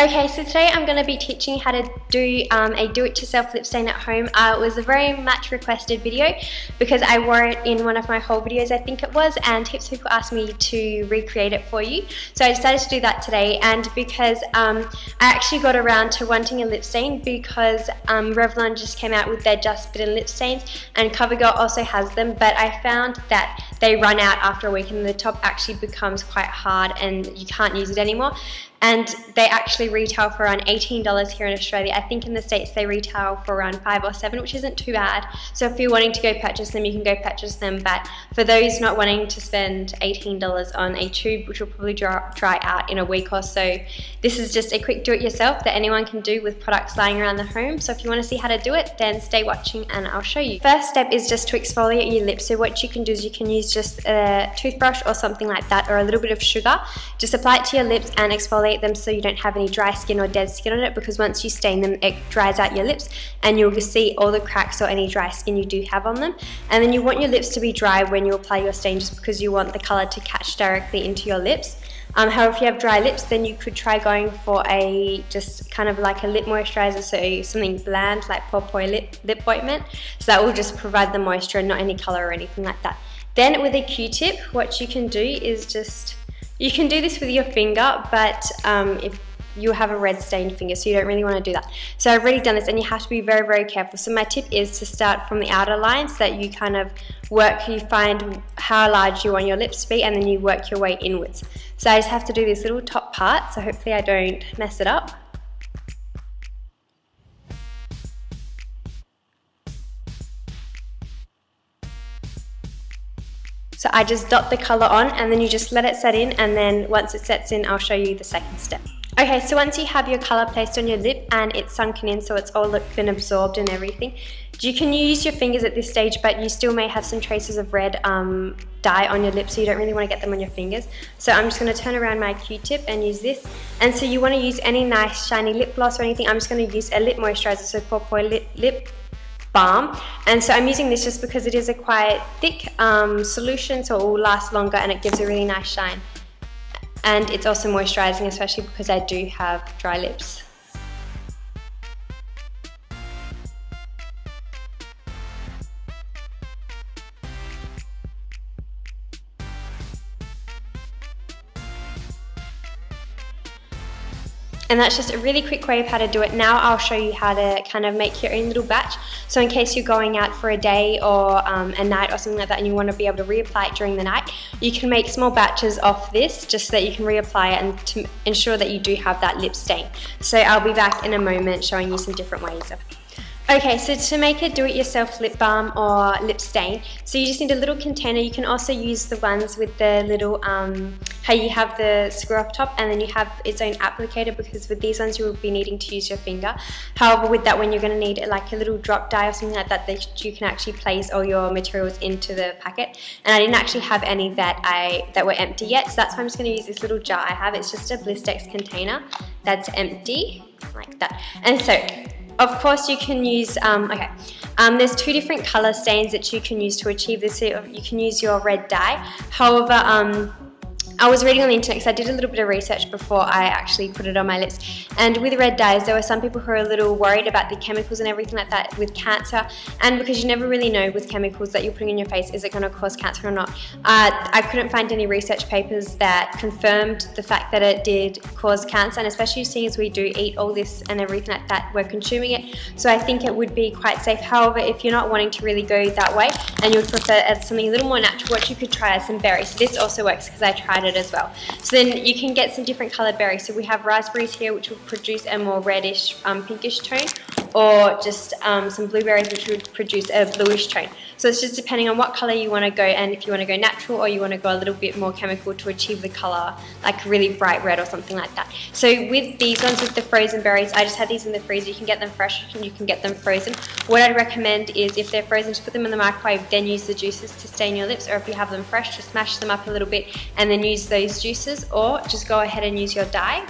Okay, so today I'm going to be teaching how to do a do-it-yourself lip stain at home. It was a very much requested video because I wore it in one of my haul videos, I think it was, and heaps of people asked me to recreate it for you. So I decided to do that today, and because I actually got around to wanting a lip stain because Revlon just came out with their Just Bitten lip stains, and CoverGirl also has them, but I found that they run out after a week and the top actually becomes quite hard and you can't use it anymore. And they actually retail for around $18 here in Australia. I think in the States they retail for around $5 or $7, which isn't too bad. So if you're wanting to go purchase them, you can go purchase them. But for those not wanting to spend $18 on a tube, which will probably dry out in a week or so, this is just a quick do-it-yourself that anyone can do with products lying around the home. So if you want to see how to do it, then stay watching and I'll show you. First step is just to exfoliate your lips. So what you can do is you can use just a toothbrush or something like that, or a little bit of sugar. Just apply it to your lips and exfoliate them so you don't have any dry skin or dead skin on it, because once you stain them it dries out your lips and you'll see all the cracks or any dry skin you do have on them. And then you want your lips to be dry when you apply your stain, just because you want the colour to catch directly into your lips. However, if you have dry lips, then you could try going for a just kind of like a lip moisturizer, so something bland like Poi lip ointment, so that will just provide the moisture and not any colour or anything like that. Then with a Q-tip, what you can do is just, you can do this with your finger, but if you have a red stained finger, so you don't really want to do that. So I've already done this, and you have to be very, very careful. So my tip is to start from the outer line, so that you kind of you find how large you want your lips to be, and then you work your way inwards. So I just have to do this little top part, so hopefully I don't mess it up. So I just dot the colour on, and then you just let it set in, and then once it sets in, I'll show you the second step. Okay, so once you have your colour placed on your lip and it's sunken in, so it's all been absorbed and everything, you can use your fingers at this stage, but you still may have some traces of red dye on your lips, so you don't really want to get them on your fingers. So I'm just going to turn around my Q-tip and use this. And so you want to use any nice shiny lip gloss or anything. I'm just going to use a lip moisturizer, so Poi lip balm, and so I'm using this just because it is a quite thick solution, so it will last longer and it gives a really nice shine, and it's also moisturizing, especially because I do have dry lips. And that's just a really quick way of how to do it. Now I'll show you how to kind of make your own little batch. So in case you're going out for a day or a night or something like that, and you want to be able to reapply it during the night, you can make small batches of this just so that you can reapply it and to ensure that you do have that lip stain. So I'll be back in a moment showing you some different ways of it. Okay, so to make a do-it-yourself lip balm or lip stain, so you just need a little container. You can also use the ones with the little, how you have the screw up top and then you have its own applicator, because with these ones you will be needing to use your finger. However, with that one you're going to need like a little drop die or something like that, that you can actually place all your materials into the packet. And I didn't actually have any that were empty yet, so that's why I'm just going to use this little jar I have. It's just a Blistex container that's empty, like that. And so, of course you can use, there's two different colour stains that you can use to achieve this. So you can use your red dye. However, I was reading on the internet because I did a little bit of research before I actually put it on my lips, and with red dyes there were some people who are a little worried about the chemicals and everything like that with cancer, and because you never really know with chemicals that you're putting in your face, is it going to cause cancer or not. I couldn't find any research papers that confirmed the fact that it did cause cancer, and especially seeing as we do eat all this and everything like that, we're consuming it, so I think it would be quite safe. However, if you're not wanting to really go that way and you would prefer something a little more natural, what you could try is some berries. So this also works because I tried it as well. So then you can get some different coloured berries. So we have raspberries here, which will produce a more reddish, pinkish tone, or just some blueberries, which would produce a bluish tone. So it's just depending on what colour you want to go, and if you want to go natural or you want to go a little bit more chemical to achieve the colour like really bright red or something like that. So with these ones, with the frozen berries, I just had these in the freezer. You can get them fresh and you can get them frozen. What I'd recommend is, if they're frozen, to put them in the microwave, then use the juices to stain your lips, or if you have them fresh, just smash them up a little bit and then use those juices, or just go ahead and use your dye.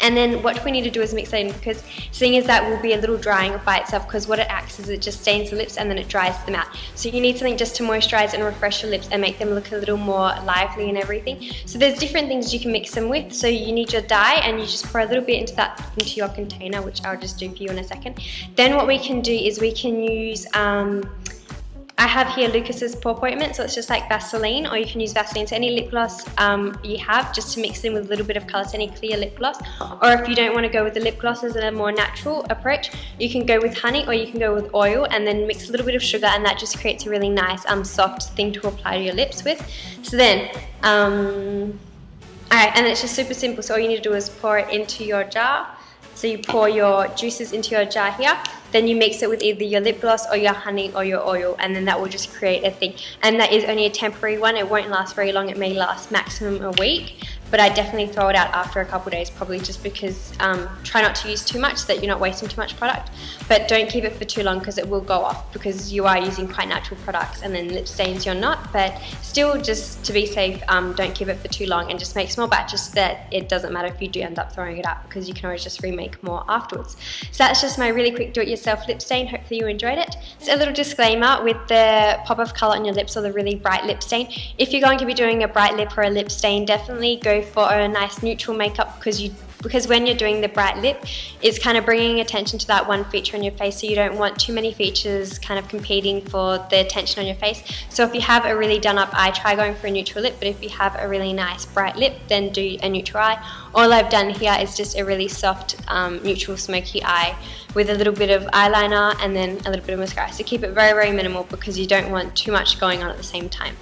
And then what we need to do is mix it in, because seeing as that will be a little drying by itself, because what it acts is it just stains the lips and then it dries them out. So you need something just to moisturize and refresh your lips and make them look a little more lively and everything. So there's different things you can mix them with. So you need your dye, and you just pour a little bit into your container, which I'll just do for you in a second. Then what we can do is we can use I have here Lucas's Pore Ointment, so it's just like Vaseline, or you can use Vaseline. So any lip gloss you have, just to mix in with a little bit of colour, so any clear lip gloss. Or if you don't want to go with the lip glosses and a more natural approach, you can go with honey, or you can go with oil, and then mix a little bit of sugar, and that just creates a really nice soft thing to apply to your lips with. So then, alright, and it's just super simple. So all you need to do is pour it into your jar. So you pour your juices into your jar here, then you mix it with either your lip gloss or your honey or your oil, and then that will just create a thing. And that is only a temporary one, it won't last very long, it may last maximum a week, but I definitely throw it out after a couple days, probably just because try not to use too much so that you're not wasting too much product, but don't keep it for too long because it will go off, because you are using quite natural products, and then lip stains you're not. But still, just to be safe, don't keep it for too long, and just make small batches so that it doesn't matter if you do end up throwing it out, because you can always just remake more afterwards. So that's just my really quick do-it-yourself lip stain. Hopefully you enjoyed it. So a little disclaimer with the pop of colour on your lips, or the really bright lip stain, if you're going to be doing a bright lip or a lip stain, definitely go for a nice neutral makeup, because when you're doing the bright lip, it's kind of bringing attention to that one feature on your face, so you don't want too many features kind of competing for the attention on your face. So if you have a really done up eye, try going for a neutral lip, but if you have a really nice bright lip, then do a neutral eye. All I've done here is just a really soft neutral smoky eye with a little bit of eyeliner and then a little bit of mascara. So keep it very, very minimal, because you don't want too much going on at the same time.